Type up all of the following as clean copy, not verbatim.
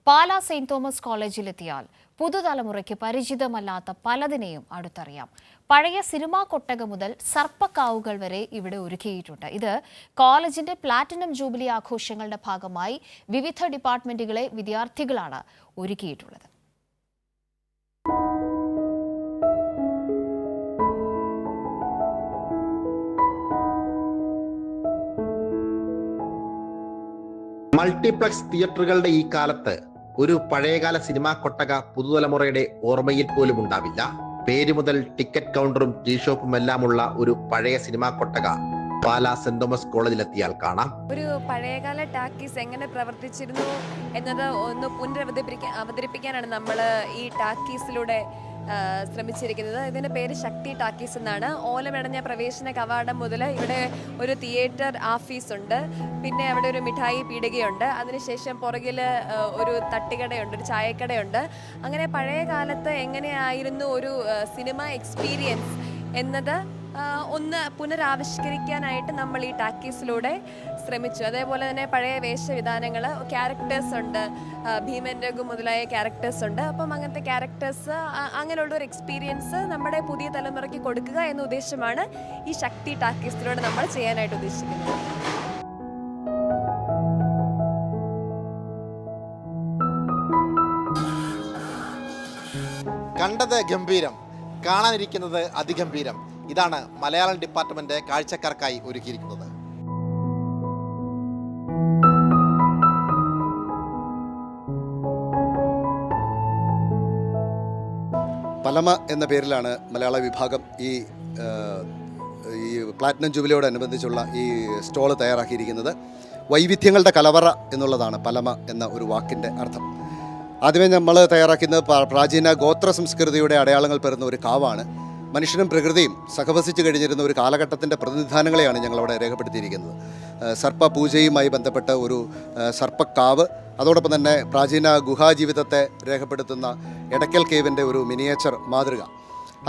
Pala saint Thomas കോളേജിലെത്തിയാൽ പുതുതലമുറയ്ക്ക് പരിചിതമല്ലാത്ത പലതിനെയും അടുത്തറിയാം. പഴയ സിനിമാ കൊട്ടക മുതൽ സർപ്പക്കാവുകൾ വരെ ഇവിടെ ഒരുക്കിയിട്ടുണ്ട്. ഇത് കോളേജിന്റെ പ്ലാറ്റിനം ജൂബിലി ആഘോഷങ്ങളുടെ ഭാഗമായി വിവിധ ഡിപ്പാർട്ട്മെന്റുകളെ വിദ്യാർത്ഥികളാണ് ഒരുക്കിയിട്ടുള്ളത്. മൾട്ടിപ്ലക്സ് തിയേറ്ററുകളുടെ ഈ കാലത്ത് ഒരു പഴയകാല സിനിമാ കൊട്ടക പുതുതലമുറയുടെ ഓർമ്മയിൽ പോലും ഉണ്ടാവില്ല. പേര് മുതൽ ടിക്കറ്റ് കൗണ്ടറും ടീ ഷോപ്പും എല്ലാമുള്ള ഒരു പഴയ സിനിമാ കൊട്ടക പാലാ സെന്റ് തോമസ് കോളേജിലെത്തിയാൽ കാണാം. ഒരു പഴയകാല ടാക്കീസ് എങ്ങനെ പ്രവർത്തിച്ചിരുന്നു എന്നത് ഒന്ന് അവതരിപ്പിക്കാനാണ് നമ്മൾ ഈ ടാക്കീസിലൂടെ ശ്രമിച്ചിരിക്കുന്നത്. ഇതിൻ്റെ പേര് ശക്തി ടാക്കീസ് എന്നാണ്. ഓലമെടഞ്ഞ പ്രവേശന കവാടം മുതൽ ഇവിടെ ഒരു തിയേറ്റർ ആഫീസ് ഉണ്ട്, പിന്നെ അവിടെ ഒരു മിഠായി പീടികയുണ്ട്, അതിനുശേഷം പുറകിൽ ഒരു തട്ടുകടയുണ്ട്, ഒരു ചായക്കടയുണ്ട്. അങ്ങനെ പഴയ കാലത്ത് എങ്ങനെയായിരുന്നു ഒരു സിനിമ എക്സ്പീരിയൻസ് എന്നത് ഒന്ന് പുനരാവിഷ്കരിക്കാനായിട്ട് നമ്മൾ ഈ ടാക്കീസിലൂടെ ശ്രമിച്ചു. അതേപോലെ തന്നെ പഴയ വേഷവിധാനങ്ങൾ, ക്യാരക്ടേഴ്സ് ഉണ്ട്, ഭീമൻ രഘു മുതലായ ക്യാരക്ടേഴ്സ് ഉണ്ട്. അപ്പം അങ്ങനത്തെ ക്യാരക്ടേഴ്സ്, അങ്ങനെയുള്ളൊരു എക്സ്പീരിയൻസ് നമ്മുടെ പുതിയ തലമുറയ്ക്ക് കൊടുക്കുക എന്ന ഉദ്ദേശമാണ് ഈ ശക്തി ടാക്കീസിലൂടെ നമ്മൾ ചെയ്യാനായിട്ട് ഉദ്ദേശിക്കുന്നത്. കണ്ടത് ഗംഭീരം, കാണാനിരിക്കുന്നത് അതിഗംഭീരം. ഇതാണ് മലയാളം ഡിപ്പാർട്ട്മെന്റ് കാഴ്ചക്കാർക്കായി ഒരുക്കിയിരിക്കുന്നത്. പലമ എന്ന പേരിലാണ് മലയാള വിഭാഗം ഈ പ്ലാറ്റിനം ജൂബിലിയോടനുബന്ധിച്ചുള്ള ഈ സ്റ്റോൾ തയ്യാറാക്കിയിരിക്കുന്നത്. വൈവിധ്യങ്ങളുടെ കലവറ എന്നുള്ളതാണ് പലമ എന്ന ഒരു വാക്കിൻ്റെ അർത്ഥം. ആദ്യമേ നമ്മൾ തയ്യാറാക്കുന്നത് പ്രാചീന ഗോത്ര സംസ്കൃതിയുടെ അടയാളങ്ങൾ പെറുന്ന ഒരു കാവാണ്. മനുഷ്യനും പ്രകൃതിയും സഹവസിച്ച് കഴിഞ്ഞിരുന്ന ഒരു കാലഘട്ടത്തിൻ്റെ പ്രതിനിധാനങ്ങളെയാണ് ഞങ്ങളവിടെ രേഖപ്പെടുത്തിയിരിക്കുന്നത്. സർപ്പ പൂജയുമായി ബന്ധപ്പെട്ട ഒരു സർപ്പക്കാവ്, അതോടൊപ്പം തന്നെ പ്രാചീന ഗുഹാജീവിതത്തെ രേഖപ്പെടുത്തുന്ന എടക്കൽ കേവിൻ്റെ ഒരു മിനിയേച്ചർ മാതൃക.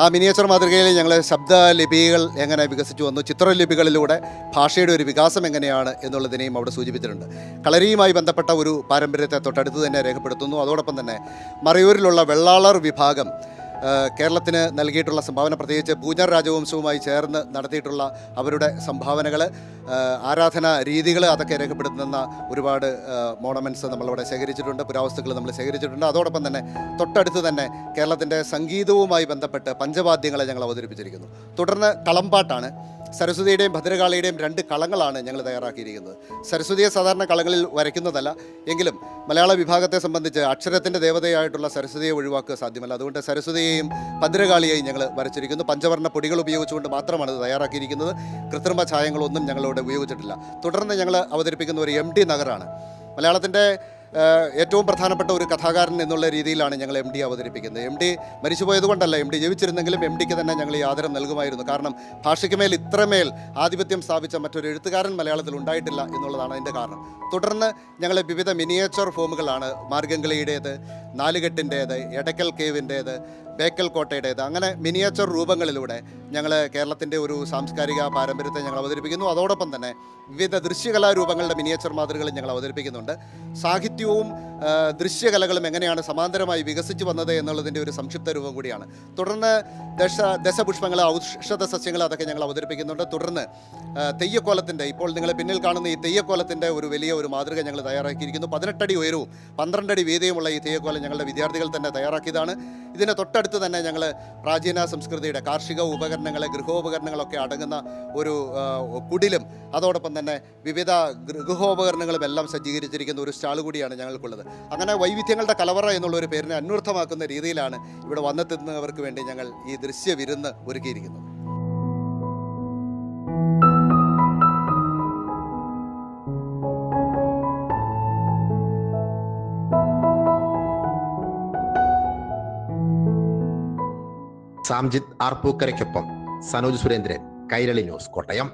ആ മിനിയേച്ചർ മാതൃകയിൽ ഞങ്ങൾ ശബ്ദലിപികൾ എങ്ങനെ വികസിച്ചു വന്നു, ചിത്രലിപികളിലൂടെ ഭാഷയുടെ ഒരു വികാസം എങ്ങനെയാണ് എന്നുള്ളതിനെയും അവിടെ സൂചിപ്പിച്ചിട്ടുണ്ട്. കളരിയുമായി ബന്ധപ്പെട്ട ഒരു പാരമ്പര്യത്തെ തൊട്ടടുത്ത് തന്നെ രേഖപ്പെടുത്തുന്നു. അതോടൊപ്പം തന്നെ മറയൂരിലുള്ള വെള്ളാളർ വിഭാഗം കേരളത്തിന് നൽകിയിട്ടുള്ള സംഭാവന, പ്രത്യേകിച്ച് പൂഞ്ഞാർ രാജവംശവുമായി ചേർന്ന് നടത്തിയിട്ടുള്ള അവരുടെ സംഭാവനകൾ, ആരാധനാ രീതികൾ, അതൊക്കെ രേഖപ്പെടുത്തുന്ന ഒരുപാട് മോണമെൻറ്റ്സ് നമ്മളിവിടെ ശേഖരിച്ചിട്ടുണ്ട്, പുരാവസ്തുക്കൾ നമ്മൾ ശേഖരിച്ചിട്ടുണ്ട്. അതോടൊപ്പം തന്നെ തൊട്ടടുത്ത് തന്നെ കേരളത്തിൻ്റെ സംഗീതവുമായി ബന്ധപ്പെട്ട് പഞ്ചവാദ്യങ്ങളെ ഞങ്ങൾ അവതരിപ്പിച്ചിരിക്കുന്നു. തുടർന്ന് കളംപാട്ടാണ്. സരസ്വതിയുടെയും ഭദ്രകാളിയുടെയും 2 കളങ്ങളാണ് ഞങ്ങൾ തയ്യാറാക്കിയിരിക്കുന്നത്. സരസ്വതിയെ സാധാരണ കളങ്ങളിൽ വരയ്ക്കുന്നതല്ല, എങ്കിലും മലയാള വിഭാഗത്തെ സംബന്ധിച്ച് അക്ഷരത്തിൻ്റെ ദേവതയായിട്ടുള്ള സരസ്വതിയെ ഒഴിവാക്കുക സാധ്യമല്ല. അതുകൊണ്ട് സരസ്വതിയെയും ഭദ്രകാളിയെയും ഞങ്ങൾ വരച്ചിരിക്കുന്നു. പഞ്ചവർണ്ണ പൊടികൾ ഉപയോഗിച്ചുകൊണ്ട് മാത്രമാണ് ഇത് തയ്യാറാക്കിയിരിക്കുന്നത്. കൃത്രിമ ഛായങ്ങളൊന്നും ഞങ്ങളിവിടെ ഉപയോഗിച്ചിട്ടില്ല. തുടർന്ന് ഞങ്ങൾ അവതരിപ്പിക്കുന്ന ഒരു MD നഗറാണ്. മലയാളത്തിൻ്റെ ഏറ്റവും പ്രധാനപ്പെട്ട ഒരു കഥാകാരൻ എന്നുള്ള രീതിയിലാണ് ഞങ്ങൾ MD അവതരിപ്പിക്കുന്നത്. MD മരിച്ചുപോയതുകൊണ്ടല്ല, MD ജീവിച്ചിരുന്നെങ്കിലും MDക്ക് തന്നെ ഞങ്ങൾ ഈ ആദരം നൽകുമായിരുന്നു. കാരണം ഭാഷയ്ക്ക് മേൽ ഇത്രമേൽ ആധിപത്യം സ്ഥാപിച്ച മറ്റൊരു എഴുത്തുകാരൻ മലയാളത്തിൽ ഉണ്ടായിട്ടില്ല എന്നുള്ളതാണ് അതിൻ്റെ കാരണം. തുടർന്ന് ഞങ്ങൾ വിവിധ മിനിയേച്ചർ ഫോമുകളാണ്, മാർഗംകളിയുടേത്, നാലുകെട്ടിൻ്റേത്, എടക്കൽ കേവിൻ്റേത്, ബേക്കൽ കോട്ടയുടേത്, അങ്ങനെ മിനിയേച്ചർ രൂപങ്ങളിലൂടെ ഞങ്ങൾ കേരളത്തിൻ്റെ ഒരു സാംസ്കാരിക പാരമ്പര്യത്തെ ഞങ്ങൾ അവതരിപ്പിക്കുന്നു. അതോടൊപ്പം തന്നെ വിവിധ ദൃശ്യകലാരൂപങ്ങളുടെ മിനിയേച്ചർ മാതൃകകളും ഞങ്ങൾ അവതരിപ്പിക്കുന്നുണ്ട്. സാഹിത്യവും ദൃശ്യകലകളും എങ്ങനെയാണ് സമാന്തരമായി വികസിച്ച് വന്നത് എന്നുള്ളതിൻ്റെ ഒരു സംക്ഷിപ്ത രൂപം കൂടിയാണ്. തുടർന്ന് ദശപുഷ്പങ്ങൾ, ഔഷധ സസ്യങ്ങൾ, അതൊക്കെ ഞങ്ങൾ അവതരിപ്പിക്കുന്നുണ്ട്. തുടർന്ന് തെയ്യക്കോലത്തിൻ്റെ, ഇപ്പോൾ നിങ്ങൾ പിന്നിൽ കാണുന്ന ഈ തെയ്യക്കോലത്തിൻ്റെ ഒരു വലിയ ഒരു മാതൃക ഞങ്ങൾ തയ്യാറാക്കിയിരിക്കുന്നു. 18 അടി ഉയരവും 12 അടി വീതിയുമുള്ള ഈ തെയ്യക്കോലം ഞങ്ങളുടെ വിദ്യാർത്ഥികൾ തന്നെ തയ്യാറാക്കിയതാണ്. ഇതിന് തൊട്ടടുത്ത് തന്നെ ഞങ്ങൾ പ്രാചീന സംസ്കൃതിയുടെ കാർഷിക ഉപകരണങ്ങൾ, ഗൃഹോപകരണങ്ങളൊക്കെ അടങ്ങുന്ന ഒരു കുടിലും അതോടൊപ്പം തന്നെ വിവിധ ഗൃഹോപകരണങ്ങളും എല്ലാം സജ്ജീകരിച്ചിരിക്കുന്ന ഒരു സ്റ്റാൾ കൂടിയാണ് ഞങ്ങൾക്കുള്ളത്. അങ്ങനെ വൈവിധ്യങ്ങളുടെ കലവറ എന്നുള്ള ഒരു പേരിനെ അന്വർത്ഥമാക്കുന്ന രീതിയിലാണ് ഇവിടെ വന്നെത്തുന്നവർക്ക് വേണ്ടി ഞങ്ങൾ ഈ ദൃശ്യ വിരുന്ന് ഒരുക്കിയിരിക്കുന്നത്. സാംജിത് ആർപ്പൂക്കരയ്ക്കൊപ്പം സനോജ് സുരേന്ദ്രൻ, കൈരളി ന്യൂസ്, കോട്ടയം.